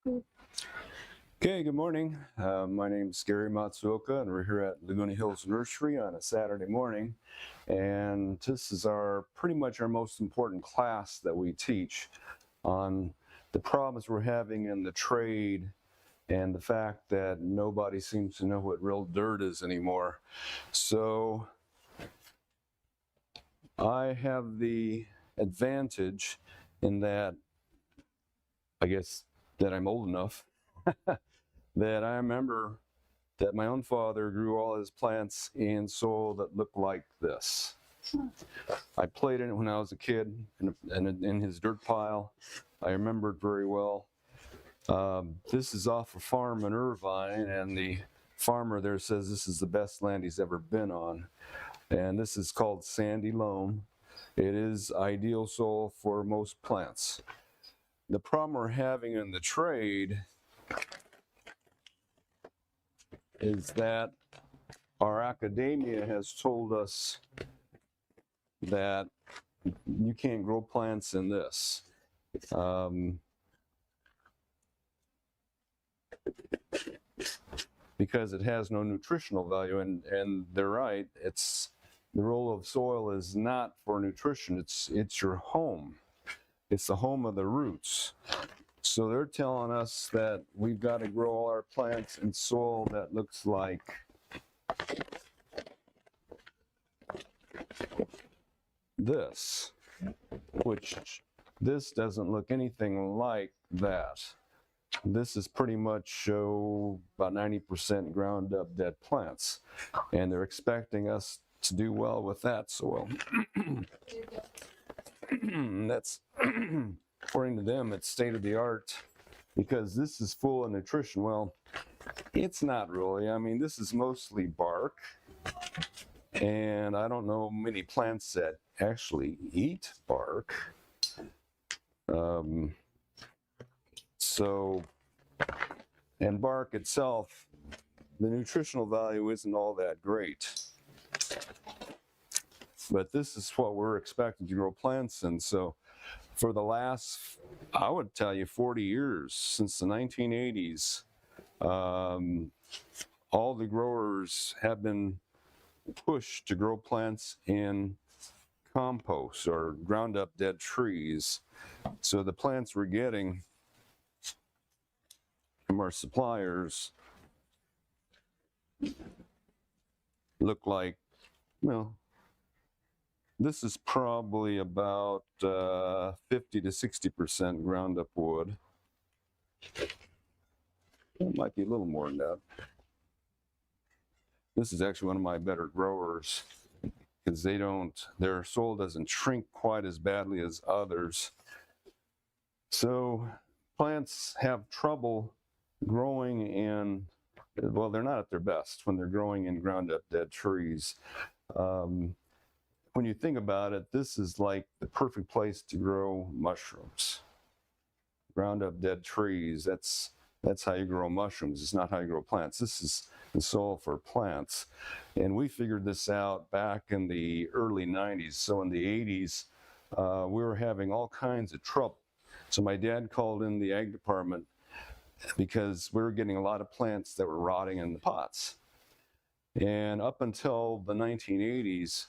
Okay, good morning. My name is Gary Matsuoka, and we're here at Laguna Hills Nursery on a Saturday morning. And this is pretty much our most important class that we teach on the problems we're having in the trade and the fact that nobody seems to know what real dirt is anymore. So I have the advantage in that, I guess, that I'm old enough that I remember that my own father grew all his plants in soil that looked like this. I played in it when I was a kid in his dirt pile. I remember it very well. This is off a farm in Irvine, and the farmer there says this is the best land he's ever been on. And this is called sandy loam. It is ideal soil for most plants. The problem we're having in the trade is that our academia has told us that you can't grow plants in this. Because it has no nutritional value, and they're right. It's the role of soil is not for nutrition. It's your home. It's the home of the roots. So they're telling us that we've got to grow all our plants in soil that looks like this, which this doesn't look anything like that. This is pretty much about 90% ground up dead plants, and they're expecting us to do well with that soil. That's according to them, it's state of the art because this is full of nutrition. Well, it's not really. I mean, this is mostly bark, and I don't know many plants that actually eat bark. And bark itself, the nutritional value isn't all that great. But this is what we're expecting to grow plants in. So for the last, I would tell you, 40 years, since the 1980s, all the growers have been pushed to grow plants in compost or ground up dead trees. So the plants we're getting from our suppliers look like, well, this is probably about 50 to 60% ground up wood. It might be a little more than that. This is actually one of my better growers because their soil doesn't shrink quite as badly as others. So plants have trouble growing in, well, they're not at their best when they're growing in ground up dead trees. When you think about it, this is like the perfect place to grow mushrooms. Ground up dead trees, that's how you grow mushrooms. It's not how you grow plants. This is the soil for plants. And we figured this out back in the early 90s. So in the 80s, we were having all kinds of trouble. So my dad called in the ag department because we were getting a lot of plants that were rotting in the pots. And up until the 1980s,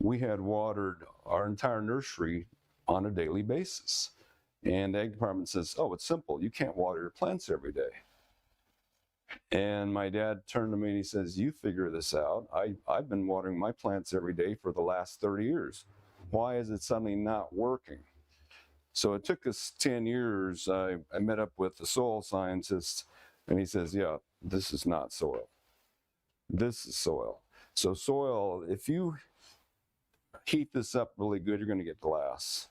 we had watered our entire nursery on a daily basis. And the ag department says, oh, it's simple. You can't water your plants every day. And my dad turned to me and he says, you figure this out. I've been watering my plants every day for the last 30 years. Why is it suddenly not working? So it took us 10 years. I met up with the soil scientist, and he says, yeah, this is not soil. This is soil. So soil, if you heat this up really good, you're going to get glass.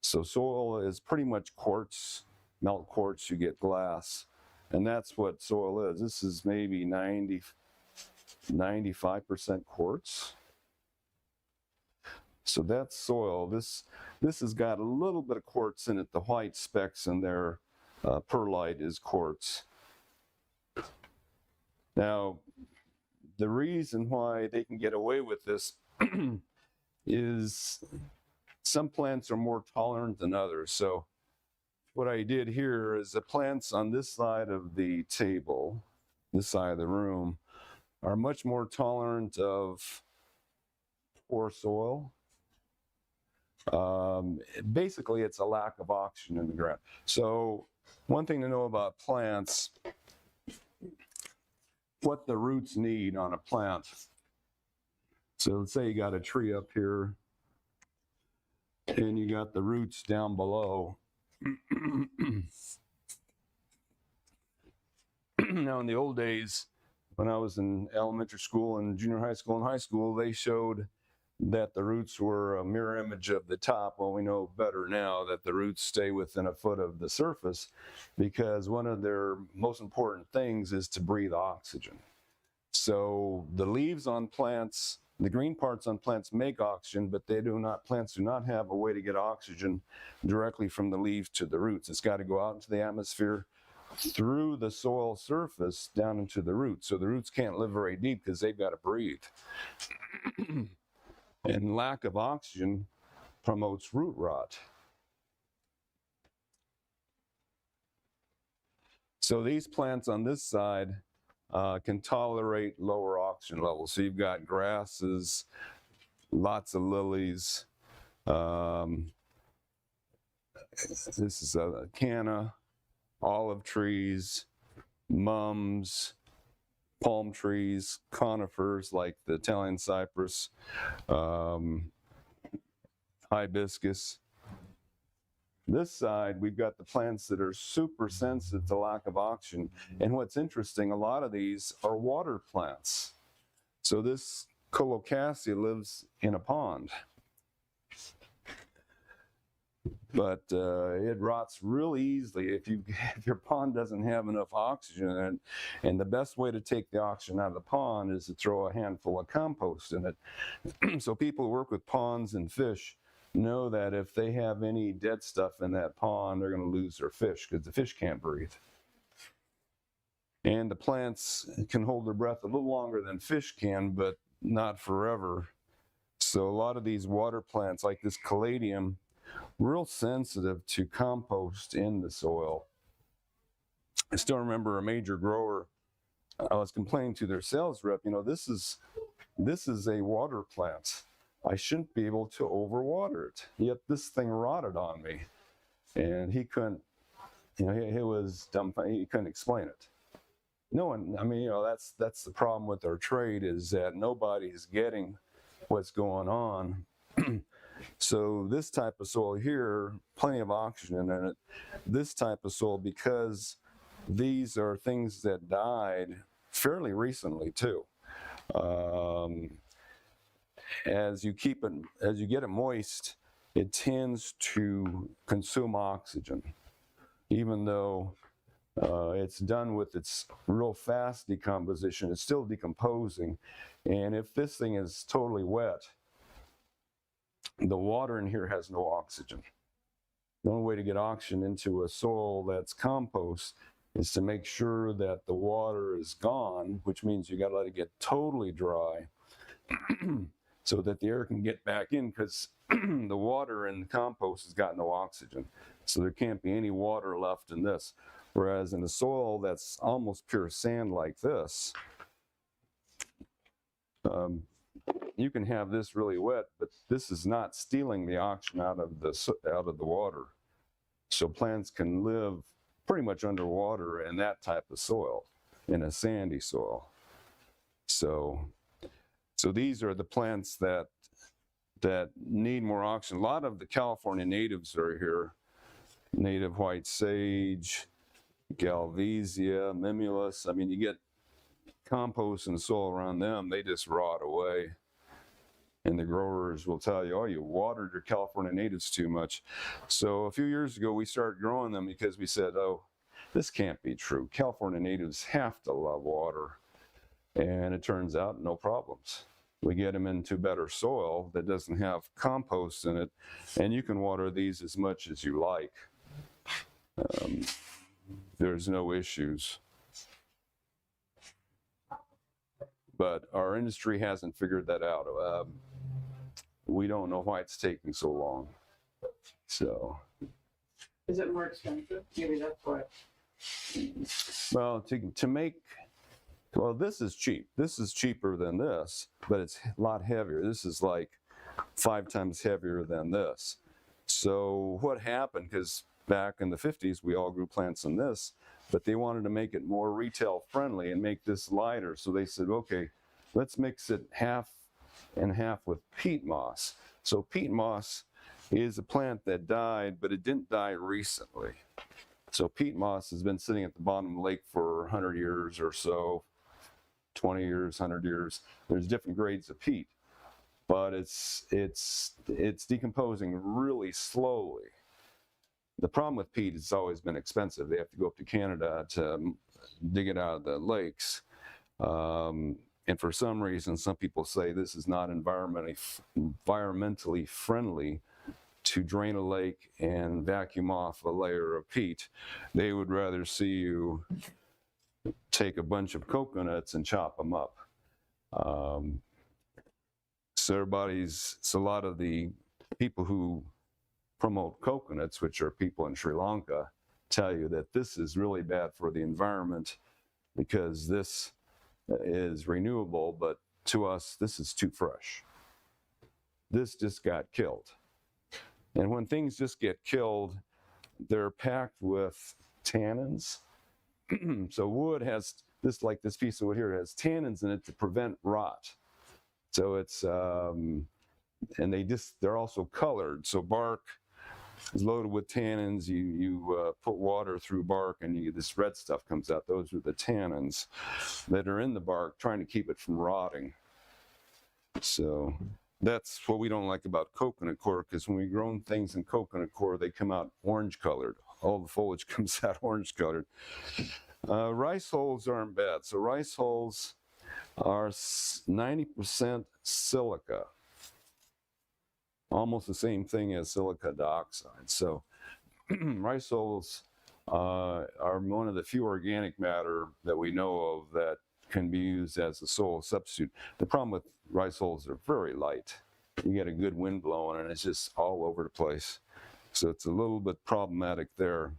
So soil is pretty much quartz, melt quartz, you get glass. And that's what soil is. This is maybe 95% quartz. So that's soil. This has got a little bit of quartz in it. The white specks in there, perlite is quartz. Now, the reason why they can get away with this is some plants are more tolerant than others. So what I did here is the plants on this side of the table, this side of the room, are much more tolerant of poor soil. Basically, it's a lack of oxygen in the ground. So one thing to know about plants, what the roots need on a plant. So let's say you got a tree up here and you got the roots down below. Now, in the old days, when I was in elementary school and junior high school and high school, they showed that the roots were a mirror image of the top. Well, we know better now that the roots stay within a foot of the surface because one of their most important things is to breathe oxygen. So the leaves on plants, the green parts on plants make oxygen, but plants do not have a way to get oxygen directly from the leaves to the roots. It's got to go out into the atmosphere through the soil surface down into the roots. So the roots can't live very deep because they've got to breathe. And lack of oxygen promotes root rot. So these plants on this side can tolerate lower oxygen levels. So you've got grasses, lots of lilies. This is a canna, olive trees, mums, palm trees, conifers like the Italian cypress, hibiscus. This side, we've got the plants that are super sensitive to lack of oxygen. And what's interesting, a lot of these are water plants. So this colocasia lives in a pond. But it rots really easily if your pond doesn't have enough oxygen in it. And the best way to take the oxygen out of the pond is to throw a handful of compost in it. So people who work with ponds and fish know that if they have any dead stuff in that pond, they're going to lose their fish because the fish can't breathe. And the plants can hold their breath a little longer than fish can, but not forever. So a lot of these water plants, like this caladium, real sensitive to compost in the soil. I still remember a major grower, I was complaining to their sales rep, this is a water plant. I shouldn't be able to overwater it. Yet this thing rotted on me. And he couldn't, he was dumb, he couldn't explain it. No one, that's the problem with our trade, is that nobody's getting what's going on. So this type of soil here, plenty of oxygen in it. This type of soil, because these are things that died fairly recently too. As you get it moist, it tends to consume oxygen, even though it's done with its real fast decomposition. It's still decomposing, and if this thing is totally wet, the water in here has no oxygen. The only way to get oxygen into a soil that's compost is to make sure that the water is gone, which means you got to let it get totally dry so that the air can get back in, because the water in the compost has got no oxygen. So there can't be any water left in this. Whereas in a soil that's almost pure sand like this, you can have this really wet, but this is not stealing the oxygen out of the water. So plants can live pretty much underwater in that type of soil, in a sandy soil. So these are the plants that need more oxygen. A lot of the California natives are here. Native white sage, galvesia, mimulus. You get compost and soil around them, they just rot away. And the growers will tell you, oh, you watered your California natives too much. So a few years ago, we started growing them because we said, oh, this can't be true. California natives have to love water. And it turns out, no problems. We get them into better soil that doesn't have compost in it, and you can water these as much as you like. There's no issues. But our industry hasn't figured that out. We don't know why it's taking so long. So Is it more expensive? Maybe that's why. Well, to make, well, this is cheap. This is cheaper than this, but it's a lot heavier. This is like 5 times heavier than this. So what happened, because back in the 50s, we all grew plants in this, but they wanted to make it more retail friendly and make this lighter. So they said, okay, let's mix it half and half with peat moss. So peat moss is a plant that died, but it didn't die recently. So peat moss has been sitting at the bottom of the lake for 100 years or so, 20 years, 100 years. There's different grades of peat, but it's decomposing really slowly. The problem with peat is it's always been expensive. They have to go up to Canada to dig it out of the lakes. And for some reason, some people say this is not environmentally friendly to drain a lake and vacuum off a layer of peat. They would rather see you take a bunch of coconuts and chop them up. So a lot of the people who promote coconuts, which are people in Sri Lanka, tell you that this is really bad for the environment because this is renewable, but to us, this is too fresh. This just got killed. And when things just get killed, they're packed with tannins. So wood has this, like this piece of wood here, has tannins in it to prevent rot. So it's, and they're also colored. So bark is loaded with tannins. You put water through bark and this red stuff comes out. Those are the tannins that are in the bark trying to keep it from rotting. So that's what we don't like about coconut coir, because when we grow things in coconut coir, they come out orange colored. All the foliage comes out orange colored. Rice hulls aren't bad. So rice hulls are 90% silica. Almost the same thing as silica dioxide. So rice hulls are one of the few organic matter that we know of that can be used as a soil substitute. The problem with rice hulls, they're very light. You get a good wind blowing and it's just all over the place. So it's a little bit problematic there.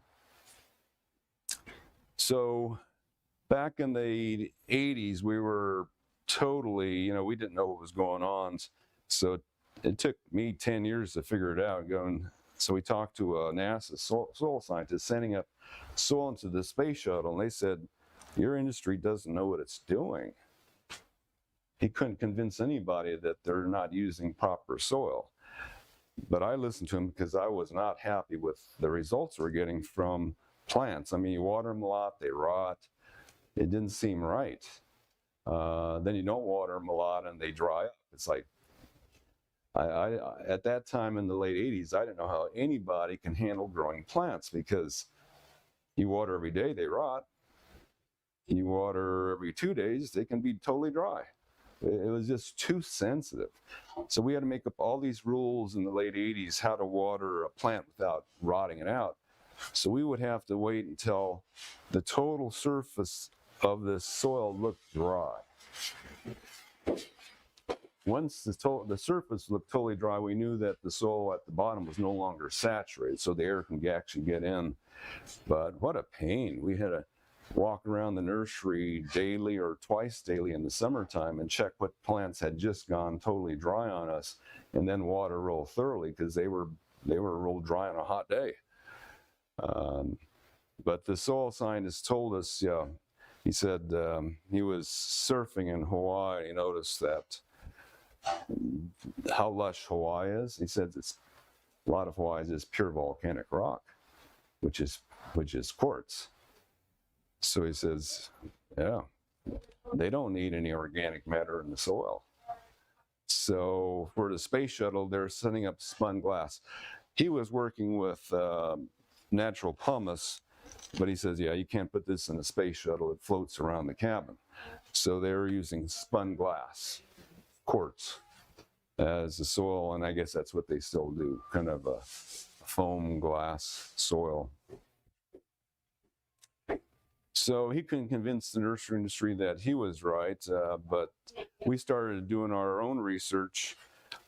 So back in the 80s, we were totally, we didn't know what was going on. So it took me 10 years to figure it out. So we talked to a NASA soil scientist sending up soil into the space shuttle, and they said, your industry doesn't know what it's doing. He couldn't convince anybody that they're not using proper soil. But I listened to him because I was not happy with the results we're getting from plants. I mean, you water them a lot, they rot. It didn't seem right. Then you don't water them a lot and they dry up. It's like, at that time in the late 80s, I didn't know how anybody can handle growing plants, because you water every day, they rot. You water every 2 days, they can be totally dry. It was just too sensitive. So we had to make up all these rules in the late 80s how to water a plant without rotting it out. So we would have to wait until the total surface of the soil looked dry. Once the surface looked totally dry, we knew that the soil at the bottom was no longer saturated, so the air can actually get in. But what a pain. We had to walk around the nursery daily or twice daily in the summertime and check what plants had just gone totally dry on us, and then water real thoroughly because they were real dry on a hot day. But the soil scientist told us, he said he was surfing in Hawaii. He noticed that how lush Hawaii is. He said a lot of Hawaii is just pure volcanic rock, which is quartz. So he says, yeah, they don't need any organic matter in the soil. So for the space shuttle, they're setting up spun glass. He was working with natural pumice, but he says, yeah, you can't put this in a space shuttle. It floats around the cabin. So they were using spun glass, quartz, as the soil, and I guess that's what they still do, kind of a foam glass soil. So he couldn't convince the nursery industry that he was right, but we started doing our own research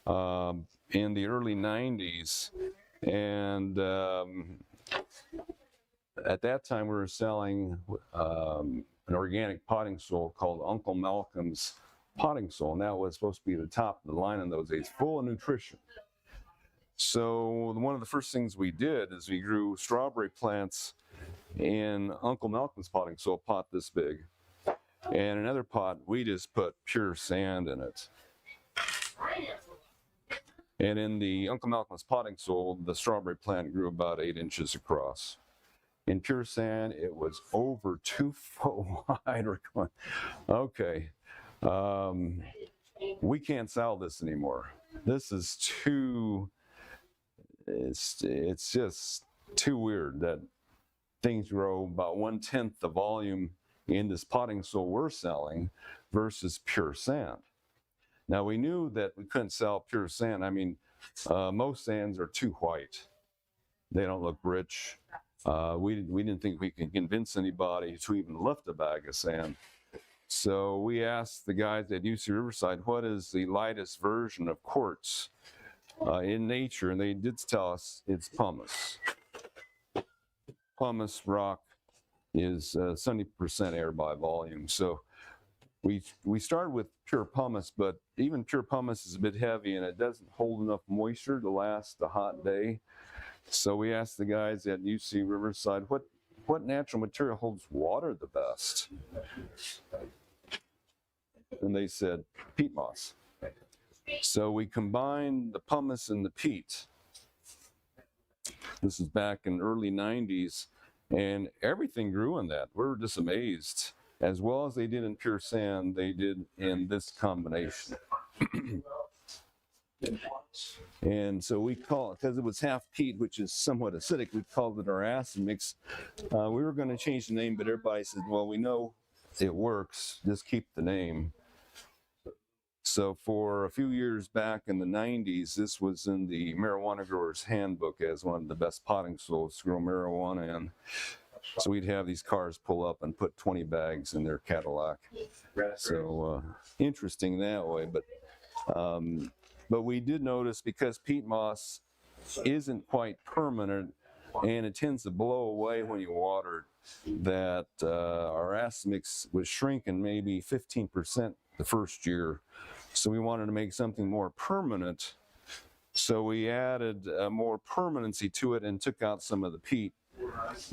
in the early 90s, and At that time, we were selling an organic potting soil called Uncle Malcolm's potting soil, and that was supposed to be the top of the line in those days, full of nutrition. So one of the first things we did is we grew strawberry plants in Uncle Malcolm's potting soil, pot this big. And another pot, we just put pure sand in it. And in the Uncle Malcolm's potting soil, the strawberry plant grew about 8 inches across. In pure sand, it was over 2 foot wide. We're going, okay, we can't sell this anymore. This is too, it's just too weird that things grow about 1/10 the volume in this potting soil we're selling versus pure sand. Now we knew that we couldn't sell pure sand. I mean, most sands are too white. They don't look rich. We didn't think we could convince anybody to even lift a bag of sand. So we asked the guys at UC Riverside, what is the lightest version of quartz in nature? And they did tell us it's pumice. Pumice rock is 70% air by volume. So we started with pure pumice, but even pure pumice is a bit heavy and it doesn't hold enough moisture to last a hot day. So we asked the guys at UC Riverside, what natural material holds water the best? And they said peat moss. So we combined the pumice and the peat. This is back in early 90s, and everything grew in that. We were just amazed. As well as they did in pure sand, they did in this combination. And so we call it, because it was half peat, which is somewhat acidic, we called it our acid mix. We were going to change the name, but everybody said, well, we know it works, just keep the name. So for a few years back in the 90s, this was in the Marijuana Grower's Handbook as one of the best potting soils to grow marijuana in. So we'd have these cars pull up and put 20 bags in their Cadillac. So interesting that way. But we did notice, because peat moss isn't quite permanent and it tends to blow away when you water it, that our acid mix was shrinking maybe 15% the first year. So we wanted to make something more permanent. So we added more permanency to it and took out some of the peat.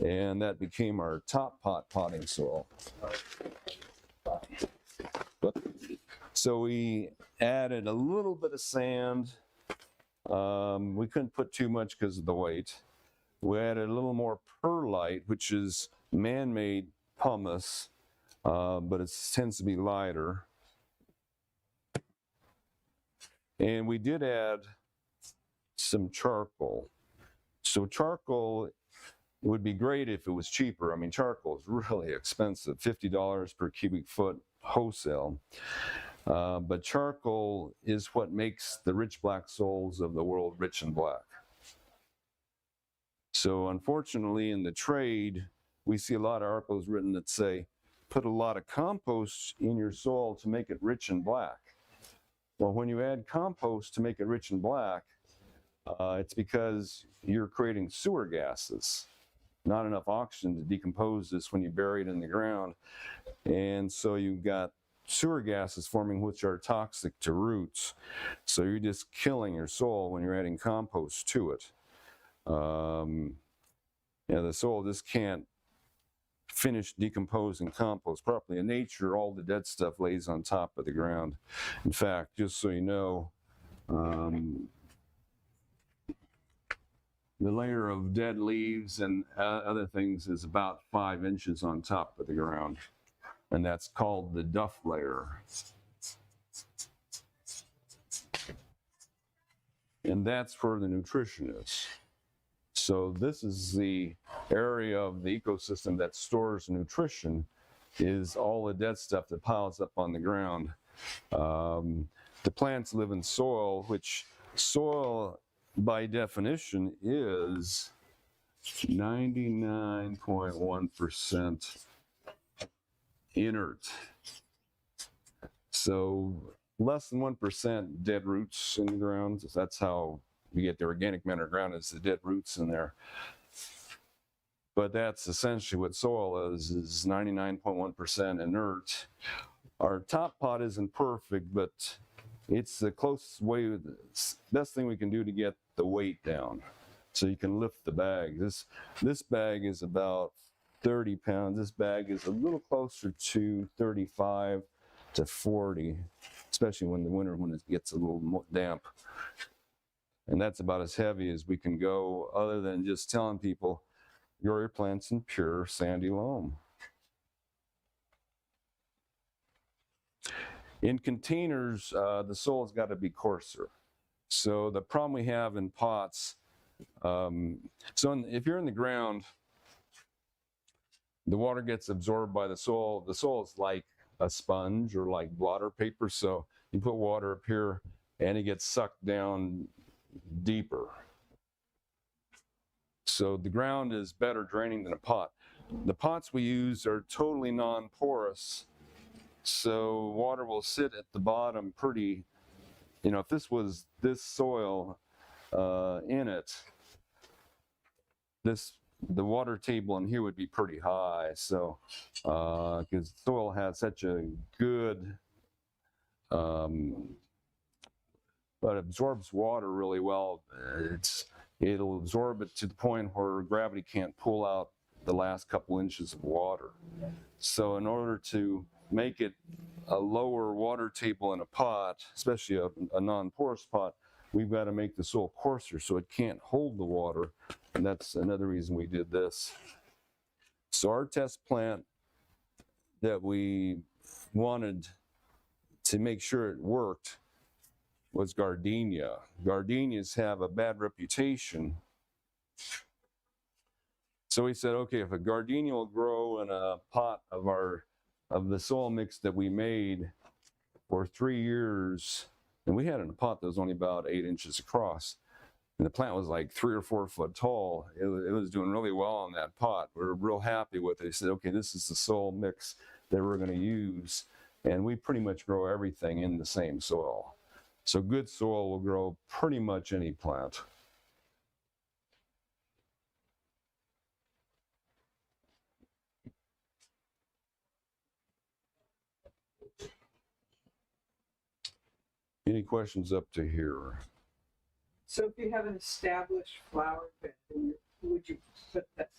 And that became our top potting soil. So we added a little bit of sand. We couldn't put too much because of the weight. We added a little more perlite, which is man-made pumice, but it tends to be lighter. And we did add some charcoal. So charcoal would be great if it was cheaper. I mean, charcoal is really expensive, $50 per cubic foot wholesale. But charcoal is what makes the rich black souls of the world rich and black. So unfortunately, in the trade, we see a lot of articles written that say, put a lot of compost in your soil to make it rich and black. Well, when you add compost to make it rich and black, it's because you're creating sewer gases. Not enough oxygen to decompose this when you bury it in the ground. And so you've got sewer gases forming, which are toxic to roots. So you're just killing your soil when you're adding compost to it. The soil just can't finish decomposing compost properly. In nature, all the dead stuff lays on top of the ground. In fact, just so you know, the layer of dead leaves and other things is about 5 inches on top of the ground. And that's called the duff layer. And that's where the nutrition is. So this is the area of the ecosystem that stores nutrition, is all the dead stuff that piles up on the ground. The plants live in soil, which soil by definition is 99.1% inert. So less than 1% dead roots in the ground. That's how we get the organic matter ground, is the dead roots in there. But that's essentially what soil is 99.1% inert. Our top pot isn't perfect, but it's the closest way, the best thing we can do to get the weight down. So you can lift the bag. This bag is about 30 pounds. This bag is a little closer to 35 to 40, especially when the winter, when it gets a little more damp. And that's about as heavy as we can go, other than just telling people, grow your plants in pure sandy loam. In containers, the soil's got to be coarser. So the problem we have in pots, if you're in the ground, the water gets absorbed by the soil. The soil is like a sponge or like blotter paper. So you put water up here and it gets sucked down deeper. So the ground is better draining than a pot. The pots we use are totally non-porous. So water will sit at the bottom pretty, if this was this soil in it, the water table in here would be pretty high. So, because soil has such a good, but absorbs water really well. It'll absorb it to the point where gravity can't pull out the last couple inches of water. So in order to make it a lower water table in a pot, especially a non-porous pot, we've got to make the soil coarser so it can't hold the water. And that's another reason we did this. So our test plant that we wanted to make sure it worked was gardenia. Gardenias have a bad reputation. So we said, okay, if a gardenia will grow in a pot of the soil mix that we made for 3 years, and we had it in a pot that was only about 8 inches across, and the plant was like 3 or 4 foot tall. It was doing really well in that pot. We were real happy with it. They said, okay, this is the soil mix that we're going to use, and we pretty much grow everything in the same soil. So good soil will grow pretty much any plant. Any questions up to here? So if you have an established flower bed, would you put that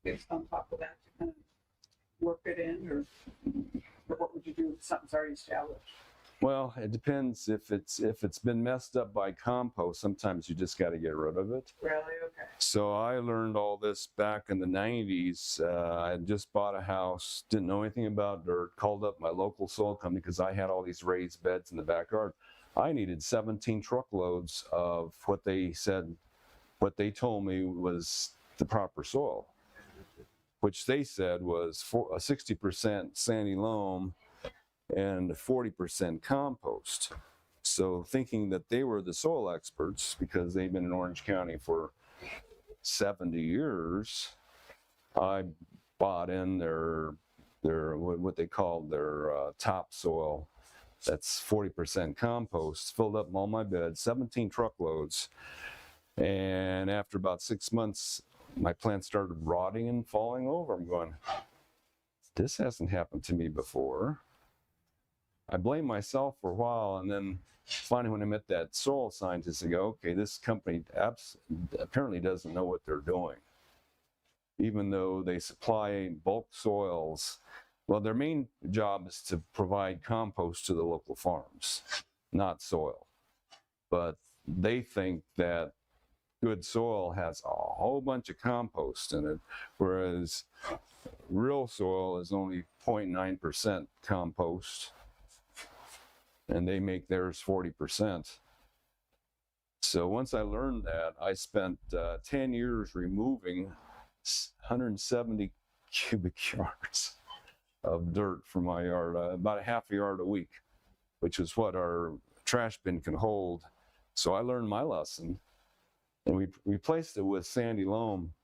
based on top of that to kind of work it in, or what would you do if something's already established? Well, it depends. If it's been messed up by compost, sometimes you just got to get rid of it. Really? Okay. So I learned all this back in the 90s. I had just bought a house, didn't know anything about dirt, called up my local soil company because I had all these raised beds in the backyard. I needed 17 truckloads of what they told me was the proper soil, which they said was 60% sandy loam and 40% compost. So thinking that they were the soil experts because they've been in Orange County for 70 years, I bought in their what they called their topsoil. That's 40% compost, filled up all my beds, 17 truckloads. And after about 6 months, my plants started rotting and falling over. I'm going, this hasn't happened to me before. I blamed myself for a while, and then finally when I met that soil scientist, I go, okay, this company apparently doesn't know what they're doing. Even though they supply bulk soils, well, their main job is to provide compost to the local farms, not soil. But they think that good soil has a whole bunch of compost in it, whereas real soil is only 0.9% compost, and they make theirs 40%. So once I learned that, I spent 10 years removing 170 cubic yards of dirt from my yard, about a half a yard a week, which is what our trash bin can hold. So I learned my lesson, and we replaced it with sandy loam.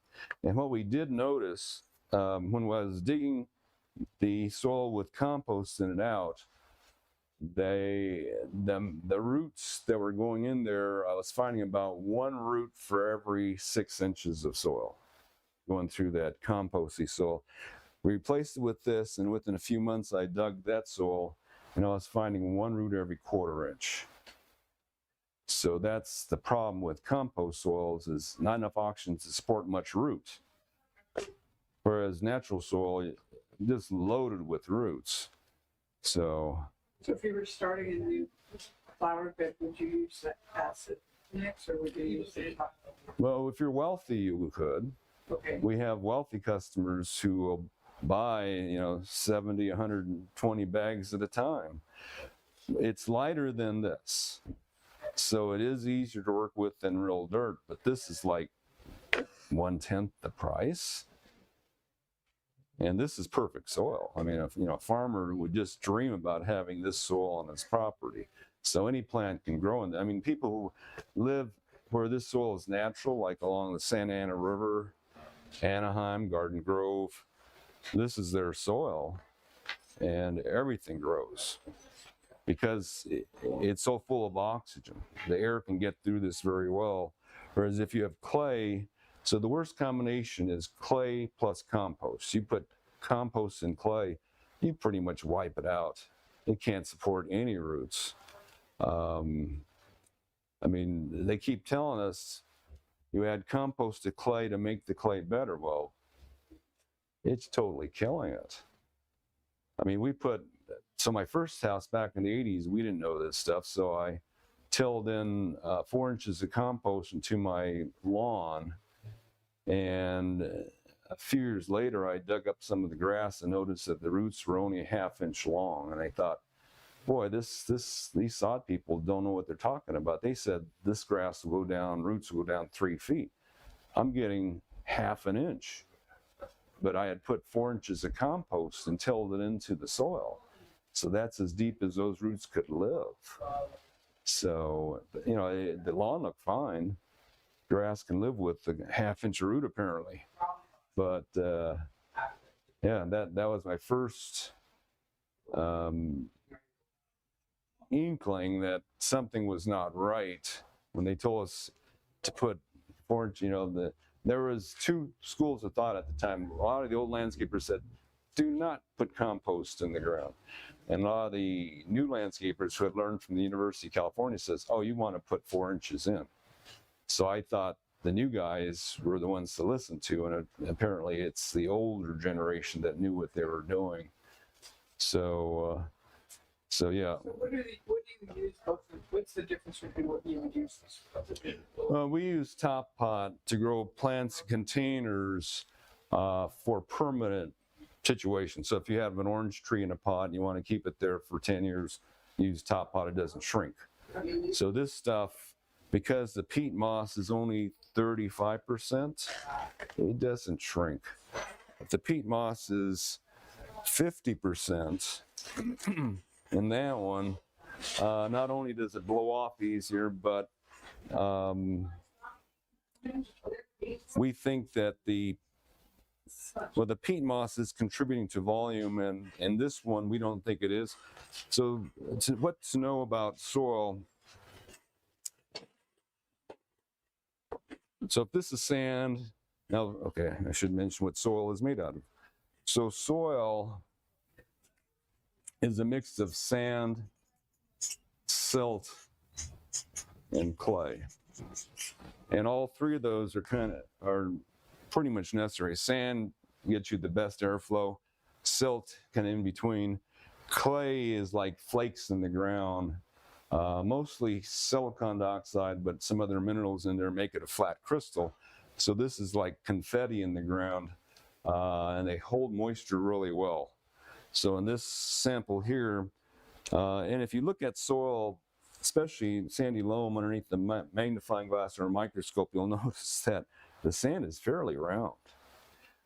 And what we did notice when I was digging the soil with compost in it out, the roots that were going in there, I was finding about 1 root for every 6 inches of soil. going through that composty soil. We replaced it with this, and within a few months, I dug that soil, and I was finding 1 root every 1/4 inch. So that's the problem with compost soils, is not enough oxygen to support much root. Whereas natural soil, just loaded with roots. So if you were starting a new flower bed, would you use that acid mix, or would you use the top? well, if you're wealthy, you could. Okay. We have wealthy customers who will buy, 70, 120 bags at a time. It's lighter than this. So it is easier to work with than real dirt, but this is like 1/10 the price. And this is perfect soil. I mean, if, a farmer would just dream about having this soil on his property. So any plant can grow in. I mean, people who live where this soil is natural, like along the Santa Ana River, Anaheim, Garden Grove, this is their soil, and everything grows because it's so full of oxygen. The air can get through this very well. Whereas if you have clay, so the worst combination is clay plus compost. You put compost in clay, you pretty much wipe it out. It can't support any roots. I mean, they keep telling us you add compost to clay to make the clay better. Well, it's totally killing it. I mean, so my first house back in the 80s, we didn't know this stuff, so I tilled in 4 inches of compost into my lawn, and a few years later, I dug up some of the grass and noticed that the roots were only a 1/2 inch long, and I thought, boy, these sod people don't know what they're talking about. They said this grass will go down, roots will go down 3 feet. I'm getting 1/2 inch. But I had put 4 inches of compost and tilled it into the soil. So that's as deep as those roots could live. So, the lawn looked fine. Grass can live with a 1/2 inch root apparently. But yeah, that was my first inkling that something was not right when they told us to put 4 inch, there was 2 schools of thought at the time. A lot of the old landscapers said, do not put compost in the ground. And a lot of the new landscapers who had learned from the University of California says, oh, you want to put 4 inches in. So I thought the new guys were the ones to listen to, and apparently it's the older generation that knew what they were doing. So yeah. So what do you use? What's the difference between what you would use? We use top pot to grow plants in containers for permanent situations. So if you have an orange tree in a pot and you want to keep it there for 10 years, use top pot, it doesn't shrink. So this stuff, because the peat moss is only 35%, it doesn't shrink. If the peat moss is 50%, in that one, not only does it blow off easier, but we think that the peat moss is contributing to volume, and this one we don't think it is. So what to know about soil? So if this is sand, now, okay, I should mention what soil is made out of. So soil is a mix of sand, silt, and clay. And all 3 of those are pretty much necessary. Sand gets you the best airflow, silt kind of in between. Clay is like flakes in the ground, mostly silicon dioxide, but some other minerals in there make it a flat crystal. So this is like confetti in the ground, and they hold moisture really well. So in this sample here, and if you look at soil, especially sandy loam underneath the magnifying glass or a microscope, you'll notice that the sand is fairly round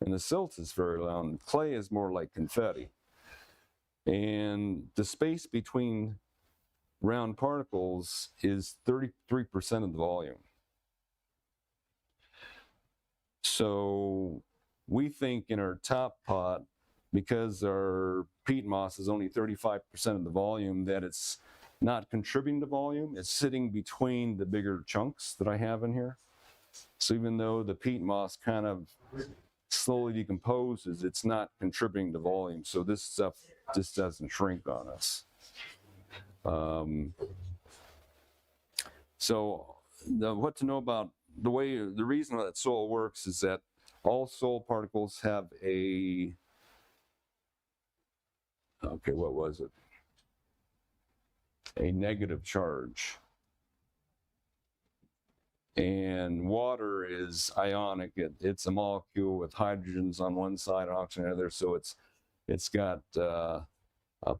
and the silt is very round. Clay is more like confetti. And the space between round particles is 33% of the volume. So we think in our top pot, because our peat moss is only 35% of the volume, that it's not contributing to volume. It's sitting between the bigger chunks that I have in here. So even though the peat moss kind of slowly decomposes, it's not contributing to volume. So this stuff just doesn't shrink on us. So what to know about the reason that soil works is that all soil particles have what was it? A negative charge. And water is ionic. It's a molecule with hydrogens on one side, oxygen on the other. So it's got a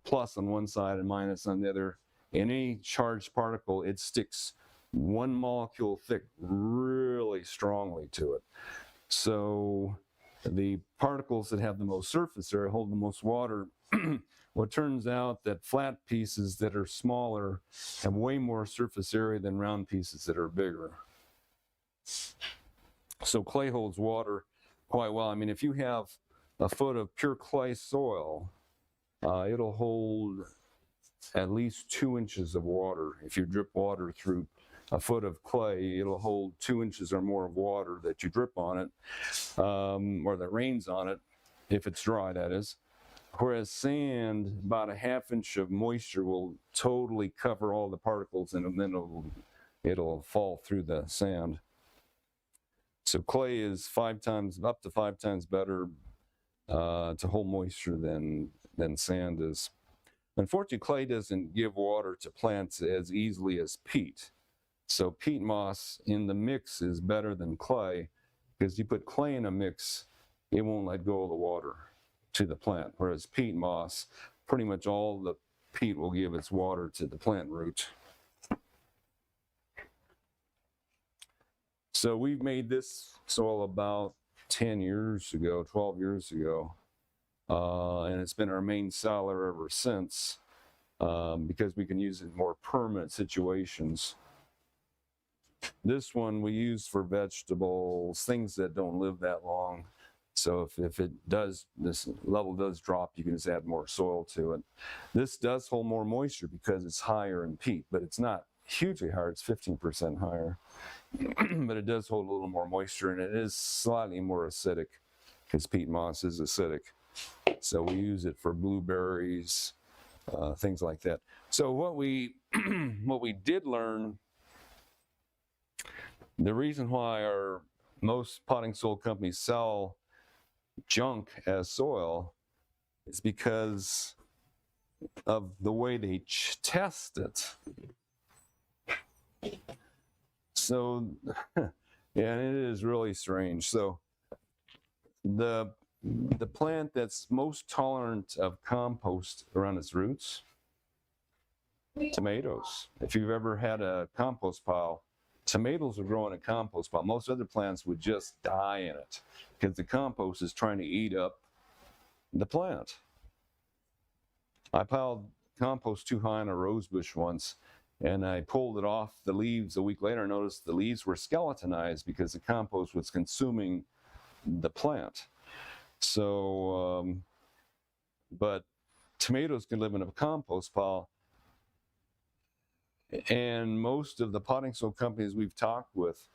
plus on one side and minus on the other. In any charged particle, it sticks one molecule thick really strongly to it. So the particles that have the most surface area hold the most water. Well, it turns out that flat pieces that are smaller have way more surface area than round pieces that are bigger. So clay holds water quite well. I mean, if you have a foot of pure clay soil, it'll hold at least 2 inches of water. If you drip water through a foot of clay, it'll hold 2 inches or more of water that you drip on it, or that rains on it, if it's dry, that is. Whereas sand, about a half inch of moisture will totally cover all the particles, and then it'll fall through the sand. So clay is up to five times better to hold moisture than sand is. Unfortunately, clay doesn't give water to plants as easily as peat. So peat moss in the mix is better than clay, because you put clay in a mix, it won't let go of the water to the plant. Whereas peat moss, pretty much all the peat will give its water to the plant root. So we've made this soil about 10 years ago, 12 years ago, and it's been our main seller ever since, because we can use it in more permanent situations. This one we use for vegetables, things that don't live that long. So if this level does drop, you can just add more soil to it. This does hold more moisture because it's higher in peat, but it's not hugely higher, it's 15% higher. But it does hold a little more moisture, and it is slightly more acidic, because peat moss is acidic. So we use it for blueberries, things like that. So what we did learn, the reason why most potting soil companies sell junk as soil is because of the way they test it. So, yeah, it is really strange. So the plant that's most tolerant of compost around its roots, tomatoes. If you've ever had a compost pile, tomatoes will grow in a compost pile. Most other plants would just die in it, because the compost is trying to eat up the plant. I piled compost too high on a rose bush once, and I pulled it off the leaves a week later. I noticed the leaves were skeletonized because the compost was consuming the plant. So, but tomatoes can live in a compost pile. And most of the potting soil companies we've talked with,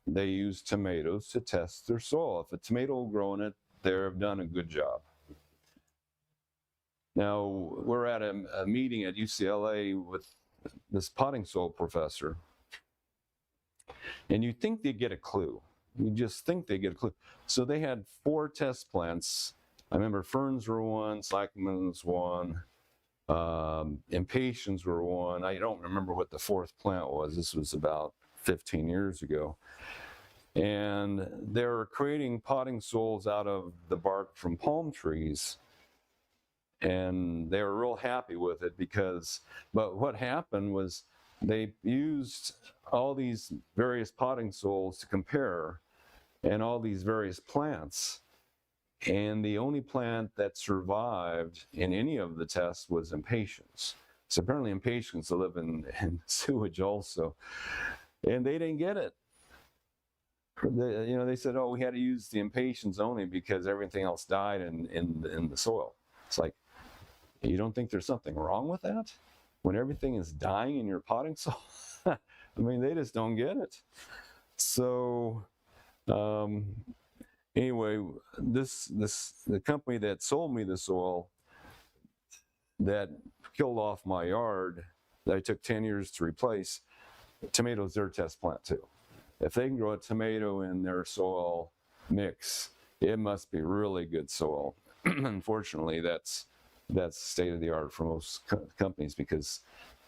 they use tomatoes to test their soil. If a tomato will grow in it, they've done a good job. Now, we're at a meeting at UCLA with this potting soil professor, and you think they get a clue. You just think they get a clue. So they had 4 test plants. I remember ferns were one, cyclamens one, impatiens were one. I don't remember what the 4th plant was. This was about 15 years ago. And they were creating potting soils out of the bark from palm trees. And they were real happy with it but what happened was they used all these various potting soils to compare, and all these various plants. And the only plant that survived in any of the tests was impatiens. So apparently impatiens live in sewage also. And they didn't get it. They said, oh, we had to use the impatiens only because everything else died in the soil. It's like, you don't think there's something wrong with that? When everything is dying in your potting soil? I mean, they just don't get it. So, Anyway, the company that sold me the soil that killed off my yard that I took 10 years to replace, tomatoes their test plant too. If they can grow a tomato in their soil mix, it must be really good soil. Unfortunately, that's state of the art for most companies, because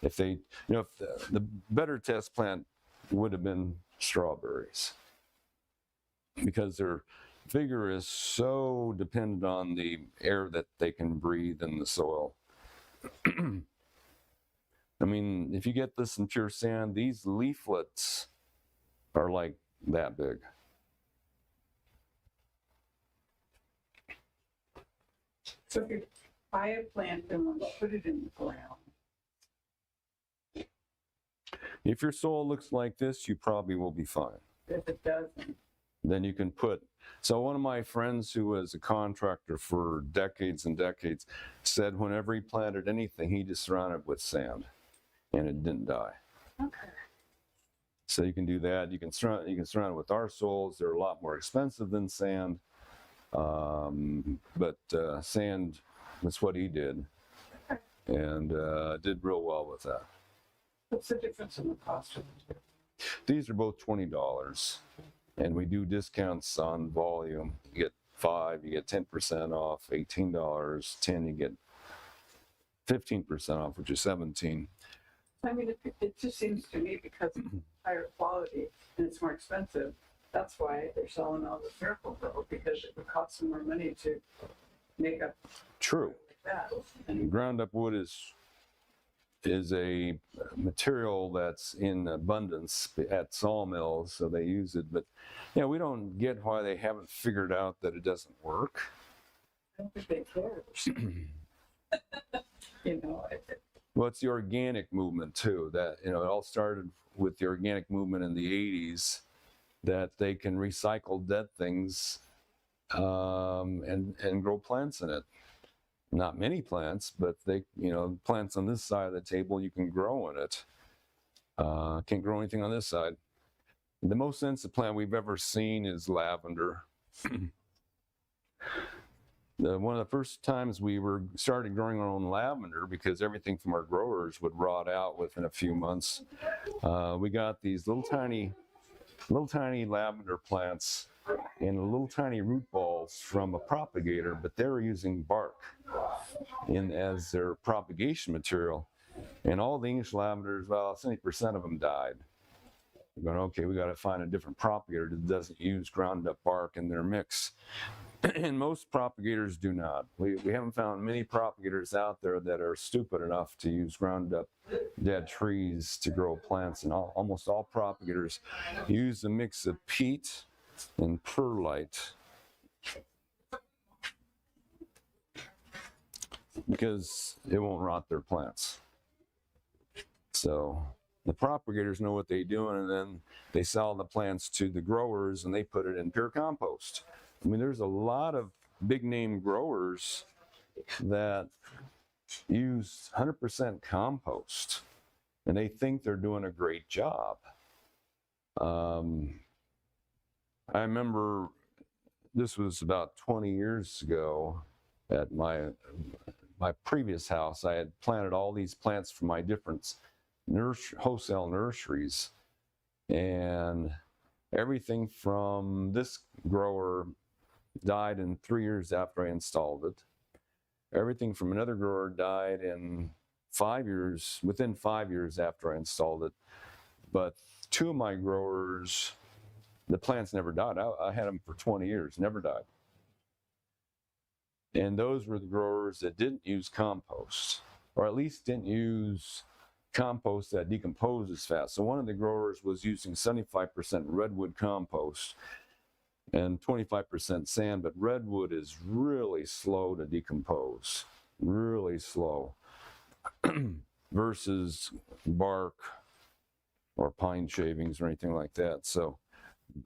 if they, if the better test plant would have been strawberries, because their vigor is so dependent on the air that they can breathe in the soil. I mean, if you get this in pure sand, these leaflets are like that big. So if you buy a plant and want to put it in the ground, If your soil looks like this, you probably will be fine. if it doesn't, Then you can put, so one of my friends who was a contractor for decades and decades said whenever he planted anything, he just surrounded it with sand and it didn't die. okay. So you can do that. You can surround it with our soils. They're a lot more expensive than sand. But sand, that's what he did. And did real well with that. What's the difference in the cost of the two? These are both $20. And we do discounts on volume. You get 5, you get 10% off, $18, 10, you get 15% off, which is 17. I mean, it just seems to me because it's higher quality and it's more expensive, that's why they're selling all the Miracle-Gro, because it would cost them more money to make up True. like that. And Ground up wood is a material that's in abundance at sawmills, so they use it. But yeah, we don't get why they haven't figured out that it doesn't work. I don't think they care. You know, Well, it's the organic movement too. That it all started with the organic movement in the '80s, that they can recycle dead things and grow plants in it. Not many plants, but they, plants on this side of the table you can grow in it. Can't grow anything on this side. The most sensitive plant we've ever seen is lavender. One of the first times we started growing our own lavender, because everything from our growers would rot out within a few months. We got these little tiny lavender plants and little tiny root balls from a propagator, but they were using bark as their propagation material. And all the English lavenders, well, 70% of them died. We're going, okay, we got to find a different propagator that doesn't use ground up bark in their mix. And most propagators do not. We haven't found many propagators out there that are stupid enough to use ground up dead trees to grow plants. And almost all propagators use a mix of peat and perlite, because it won't rot their plants. So the propagators know what they're doing, and then they sell the plants to the growers and they put it in pure compost. I mean, there's a lot of big name growers that use 100% compost and they think they're doing a great job. I remember this was about 20 years ago at my previous house. I had planted all these plants from my different wholesale nurseries, and everything from this grower died in 3 years after I installed it. Everything from another grower died in 5 years, within 5 years after I installed it. But 2 of my growers, the plants never died. I had them for 20 years, never died. And those were the growers that didn't use compost, or at least didn't use compost that decomposes fast. So one of the growers was using 75% redwood compost and 25% sand, but redwood is really slow to decompose, really slow, versus bark or pine shavings or anything like that. So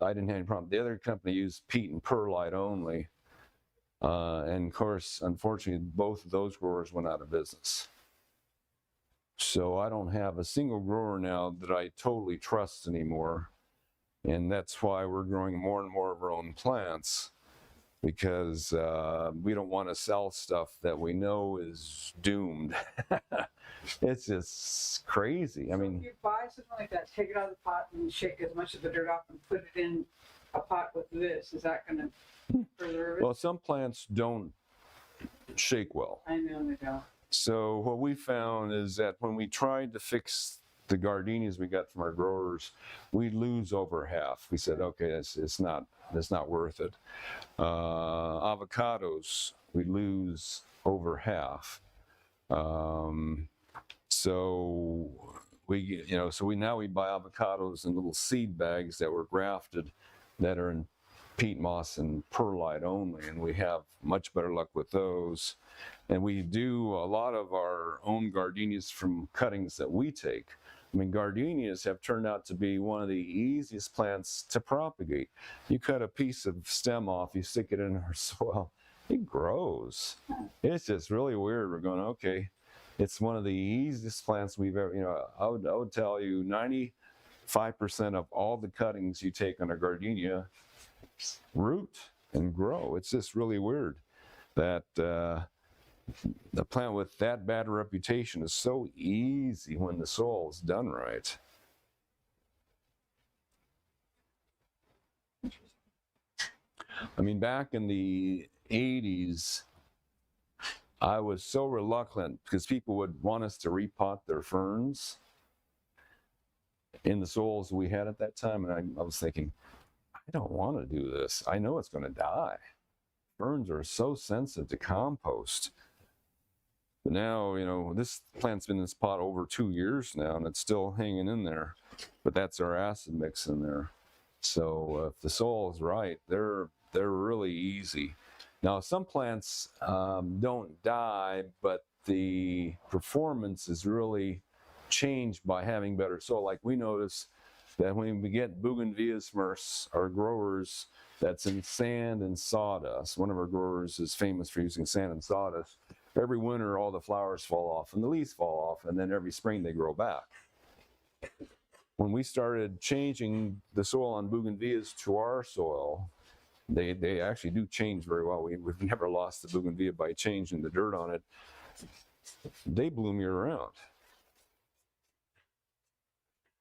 I didn't have any problem. The other company used peat and perlite only. And of course, unfortunately, both of those growers went out of business. So I don't have a single grower now that I totally trust anymore. And that's why we're growing more and more of our own plants. because we don't want to sell stuff that we know is doomed. It's just crazy. I So mean, if you buy something like that, take it out of the pot and shake as much of the dirt off and put it in a pot with this. Is that going to preserve it? well, some plants don't shake well. I know they don't. So what we found is that when we tried to fix the gardenias we got from our growers, we lose over half. We said, okay, it's not worth it. Avocados, we lose over half. So we now buy avocados in little seed bags that were grafted, that are in peat moss and perlite only, and we have much better luck with those. And we do a lot of our own gardenias from cuttings that we take. I mean, gardenias have turned out to be one of the easiest plants to propagate. You cut a piece of stem off, you stick it in our soil, it grows. It's just really weird. We're going, okay, it's one of the easiest plants we've ever, I would tell you 95% of all the cuttings you take on a gardenia root and grow. It's just really weird that the plant with that bad reputation is so easy when the soil is done right. I mean, back in the 80s, I was so reluctant because people would want us to repot their ferns in the soils we had at that time. And I was thinking, I don't want to do this. I know it's going to die. Ferns are so sensitive to compost. But now, this plant's been in this pot over 2 years now, and it's still hanging in there. But that's our acid mix in there. So if the soil is right, they're really easy. Now, some plants don't die, but the performance is really changed by having better soil. Like we notice that when we get bougainvilleas from our growers, that's in sand and sawdust. One of our growers is famous for using sand and sawdust. Every winter, all the flowers fall off and the leaves fall off, and then every spring they grow back. When we started changing the soil on bougainvilleas to our soil, they actually do change very well. We've never lost the bougainvillea by changing the dirt on it. They bloom year round.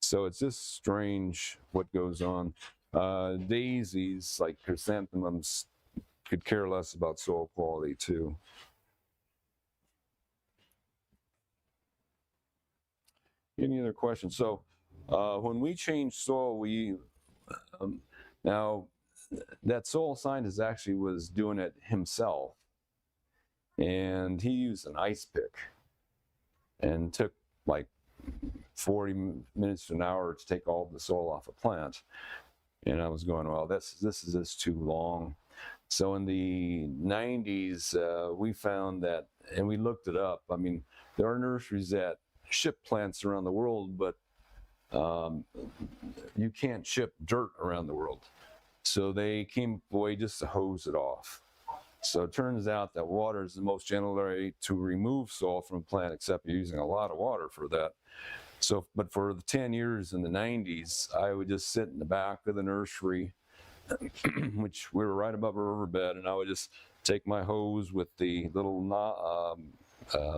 So it's just strange what goes on. Daisies, like chrysanthemums, could care less about soil quality too. Any other questions? So when we change soil, now that soil scientist actually was doing it himself, and he used an ice pick and took like 40 minutes to an hour to take all the soil off a plant. And I was going, well, this is just too long. So in the 90s, we found that, and we looked it up. I mean, there are nurseries that ship plants around the world, but you can't ship dirt around the world. So they came up with a way just to hose it off. So it turns out that water is the most gentle way to remove soil from a plant, except you're using a lot of water for that. So, but for the 10 years in the 90s, I would just sit in the back of the nursery, which we were right above a riverbed, and I would just take my hose with the little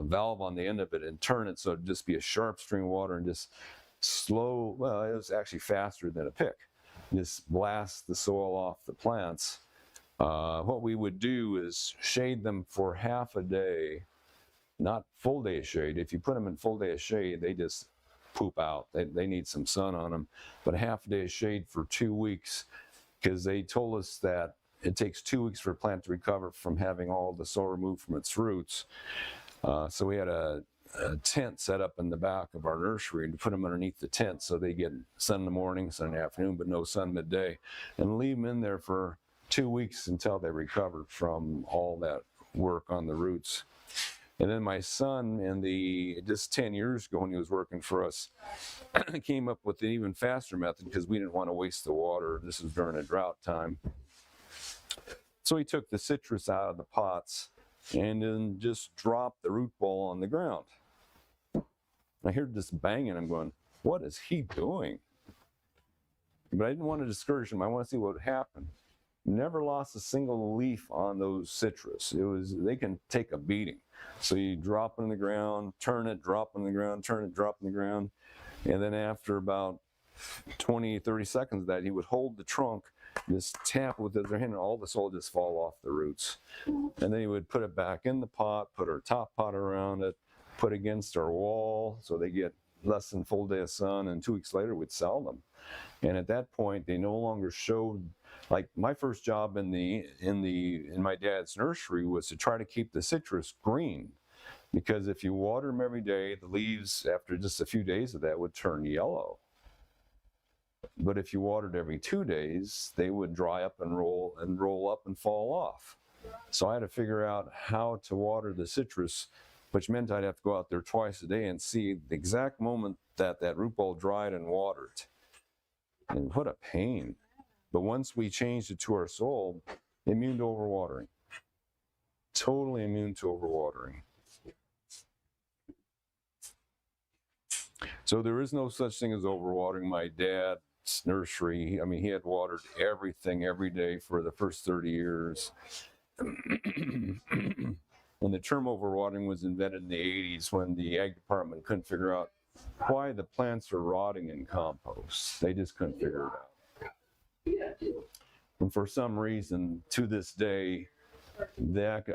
valve on the end of it and turn it so it'd just be a sharp stream of water and just slow, well, it was actually faster than a pick. Just blast the soil off the plants. What we would do is shade them for half a day, not full day of shade. If you put them in full day of shade, they just poop out. They need some sun on them. But a half a day of shade for 2 weeks, because they told us that it takes 2 weeks for a plant to recover from having all the soil removed from its roots. So we had a tent set up in the back of our nursery and put them underneath the tent so they get sun in the morning, sun in the afternoon, but no sun midday, and leave them in there for 2 weeks until they recovered from all that work on the roots. And then my son, just 10 years ago when he was working for us, came up with an even faster method because we didn't want to waste the water. This was during a drought time. So he took the citrus out of the pots and then just dropped the root ball on the ground. I heard this banging. I'm going, what is he doing? But I didn't want to discourage him. I want to see what would happen. never lost a single leaf on those citrus. They can take a beating. So you drop it in the ground, turn it, drop it in the ground, turn it, drop it in the ground. And then after about 20, 30 seconds of that, he would hold the trunk, just tap with his hand, and all the soil just fall off the roots. And then he would put it back in the pot, put our top pot around it, put against our wall so they get less than a full day of sun, and 2 weeks later we'd sell them. And at that point, they no longer showed, like my first job in my dad's nursery was to try to keep the citrus green, because if you water them every day, the leaves after just a few days of that would turn yellow. But if you watered every 2 days, they would dry up and roll up and fall off. So I had to figure out how to water the citrus, which meant I'd have to go out there twice a day and see the exact moment that root ball dried and watered. And what a pain. But once we changed it to our soil, immune to overwatering. Totally immune to overwatering. So there is no such thing as overwatering. My dad's nursery, I mean, he had watered everything every day for the first 30 years. And the term overwatering was invented in the 80s when the ag department couldn't figure out why the plants are rotting in compost. They just couldn't figure it out. And for some reason, to this day,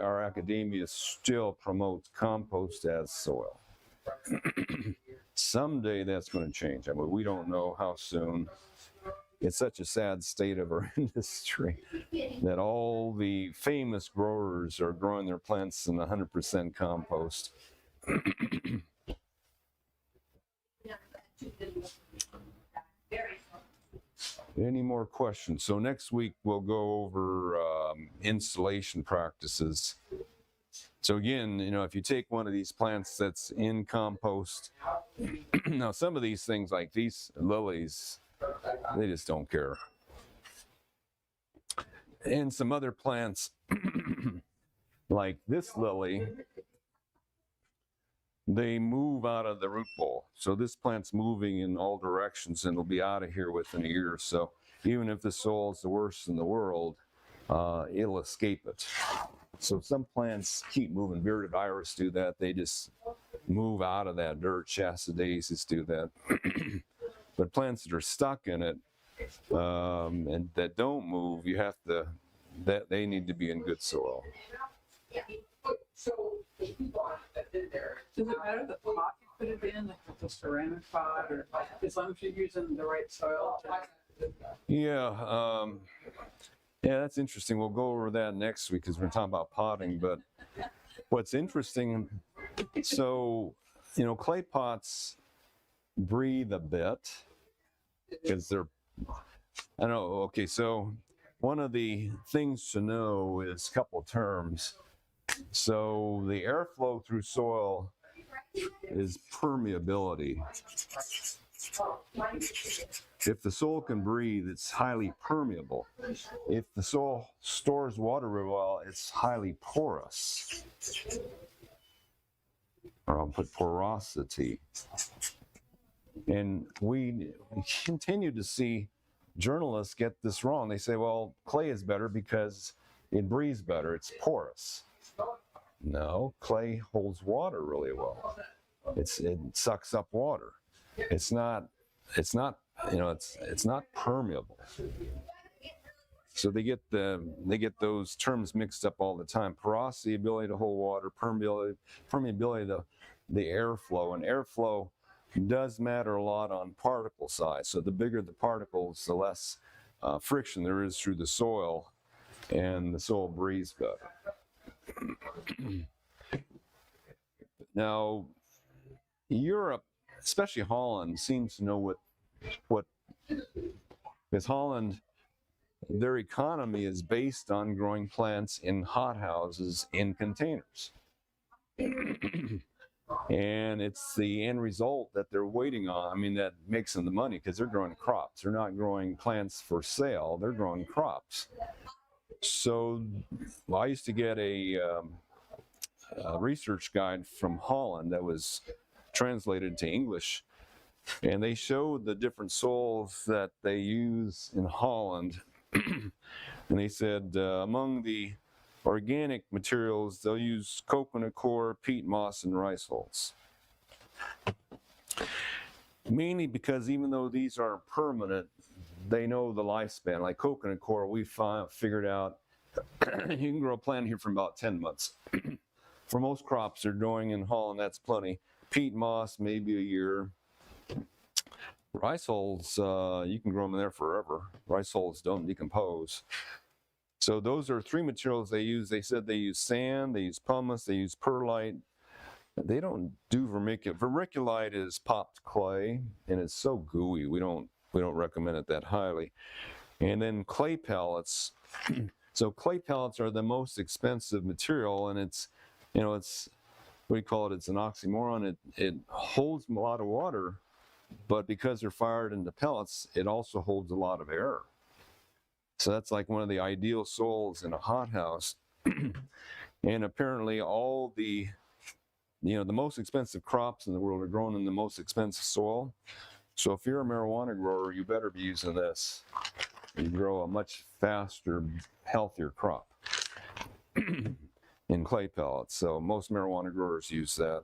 our academia still promotes compost as soil. Someday that's going to change. I mean, we don't know how soon. It's such a sad state of our industry that all the famous growers are growing their plants in 100% compost. Any more questions? So next week we'll go over installation practices. So again, if you take one of these plants that's in compost, now some of these things like these lilies, they just don't care. And some other plants like this lily, they move out of the root ball. So this plant's moving in all directions and it'll be out of here within a year or so. Even if the soil is the worst in the world, it'll escape it. So some plants keep moving. Bearded iris do that. They just move out of that dirt. Shasta daisies do that. But plants that are stuck in it and that don't move, they need to be in good soil. Does it matter the pot you put it in, like the ceramic pot, or as long as you're using the right soil? Yeah, that's interesting. We'll go over that next week because we're talking about potting. But what's interesting, so, clay pots breathe a bit because okay, so one of the things to know is a couple of terms. So the airflow through soil is permeability. If the soil can breathe, it's highly permeable. If the soil stores water really well, it's highly porous. Or I'll put porosity. And we continue to see journalists get this wrong. They say, well, clay is better because it breathes better, it's porous. No, clay holds water really well. It sucks up water. It's not permeable. So they get those terms mixed up all the time. Porosity, ability to hold water, permeability, the airflow, and airflow does matter a lot on particle size. So the bigger the particles, the less friction there is through the soil, and the soil breathes better. Now, Europe, especially Holland, seems to know what because Holland, their economy is based on growing plants in hothouses in containers. And it's the end result that they're waiting on. I mean, that makes them the money because they're growing crops. They're not growing plants for sale. They're growing crops. So I used to get a research guide from Holland that was translated to English, and they showed the different soils that they use in Holland. And they said among the organic materials, they'll use coconut coir, peat moss, and rice hulls. Mainly because even though these aren't permanent, they know the lifespan. Like coconut coir, we figured out you can grow a plant here for about 10 months. For most crops they're growing in Holland, that's plenty. Peat moss, maybe a year. Rice hulls, you can grow them there forever. Rice hulls don't decompose. So those are 3 materials they use. They said they use sand, they use pumice, they use perlite. They don't do vermiculite. Vermiculite is popped clay, and it's so gooey. We don't recommend it that highly. And then clay pellets. So clay pellets are the most expensive material, and it's, it's, what do you call it? It's an oxymoron. It holds a lot of water, but because they're fired into pellets, it also holds a lot of air. So that's like one of the ideal soils in a hothouse. And apparently all the most expensive crops in the world are grown in the most expensive soil. So if you're a marijuana grower, you better be using this. You grow a much faster, healthier crop in clay pellets. So most marijuana growers use that.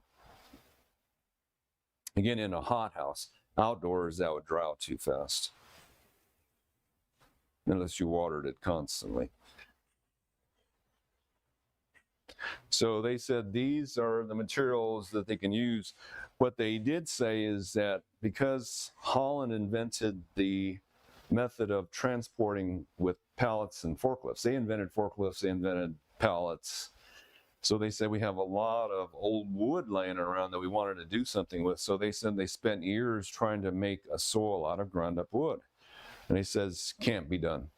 Again, in a hothouse. Outdoors, that would dry out too fast, unless you watered it constantly. So they said these are the materials that they can use. What they did say is that because Holland invented the method of transporting with pallets and forklifts, they invented forklifts, they invented pallets. So they said we have a lot of old wood laying around that we wanted to do something with. So they said they spent years trying to make a soil out of ground up wood. And he says, can't be done.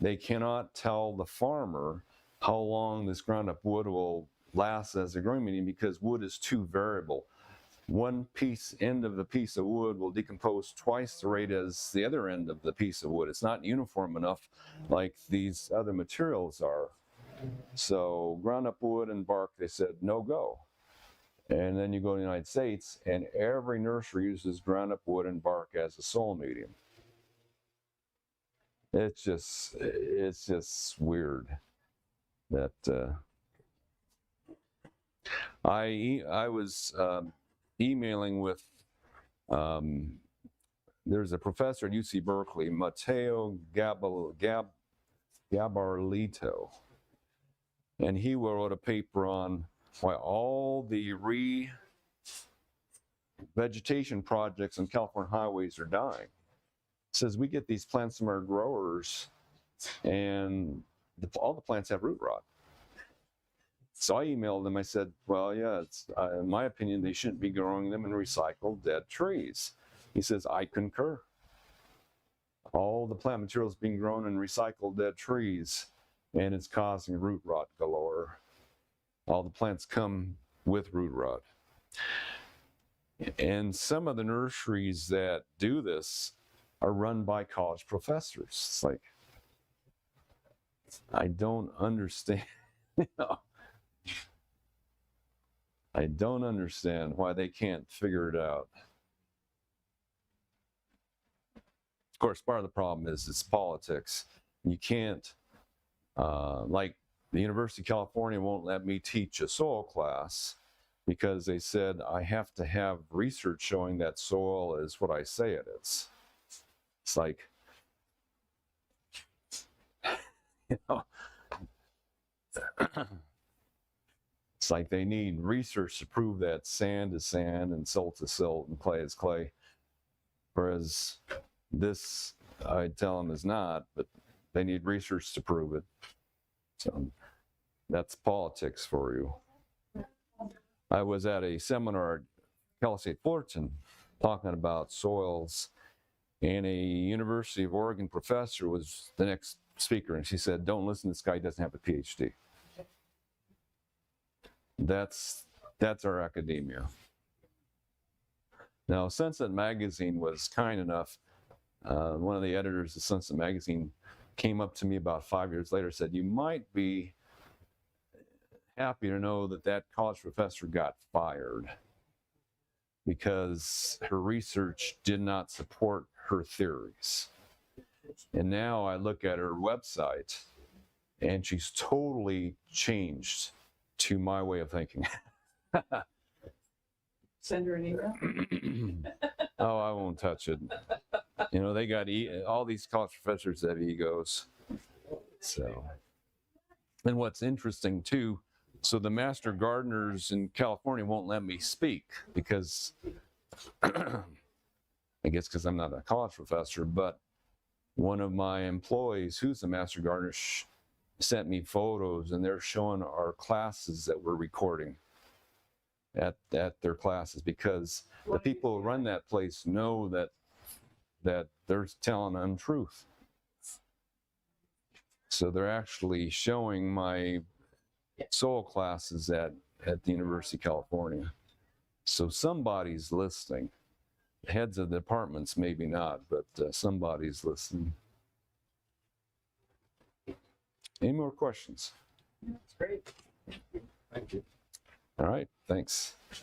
They cannot tell the farmer how long this ground up wood will last as a growing medium because wood is too variable. One end of the piece of wood will decompose twice the rate as the other end of the piece of wood. It's not uniform enough like these other materials are. So ground up wood and bark, they said, no go. And then you go to the United States and every nursery uses ground up wood and bark as a soil medium. It's just weird that I was emailing with there's a professor at UC Berkeley, Matteo Gabarlito, and he wrote a paper on why all the vegetation projects on California highways are dying. Says we get these plants from our growers and all the plants have root rot. So I emailed them. I said, well, yeah, in my opinion, they shouldn't be growing them in recycled dead trees. He says, I concur. All the plant materials being grown in recycled dead trees, and it's causing root rot galore. All the plants come with root rot. And some of the nurseries that do this are run by college professors. It's like, I don't understand. I don't understand why they can't figure it out. Of course, part of the problem is it's politics. You can't, like the University of California won't let me teach a soil class because they said I have to have research showing that soil is what I say it is. It's like, it's like they need research to prove that sand is sand and silt is silt and clay is clay. Whereas this, I tell them, is not, but they need research to prove it. So that's politics for you. I was at a seminar at Cal State Fullerton talking about soils, and a University of Oregon professor was the next speaker, and she said, don't listen, this guy doesn't have a PhD. That's our academia. Now, Sunset Magazine was kind enough, one of the editors of Sunset Magazine came up to me about 5 years later and said, you might be happy to know that college professor got fired because her research did not support her theories. And now I look at her website and she's totally changed to my way of thinking. Send her an email. Oh, I won't touch it. You know, they got all these college professors have egos. So, and what's interesting too, so the master gardeners in California won't let me speak because, I guess because I'm not a college professor, but one of my employees who's a master gardener sent me photos, and they're showing our classes that we're recording at their classes, because the people who run that place know that they're telling untruth. So they're actually showing my soil classes at the University of California. So somebody's listening. Heads of departments maybe not, but somebody's listening. Any more questions? That's great. Thank you. All right, thanks.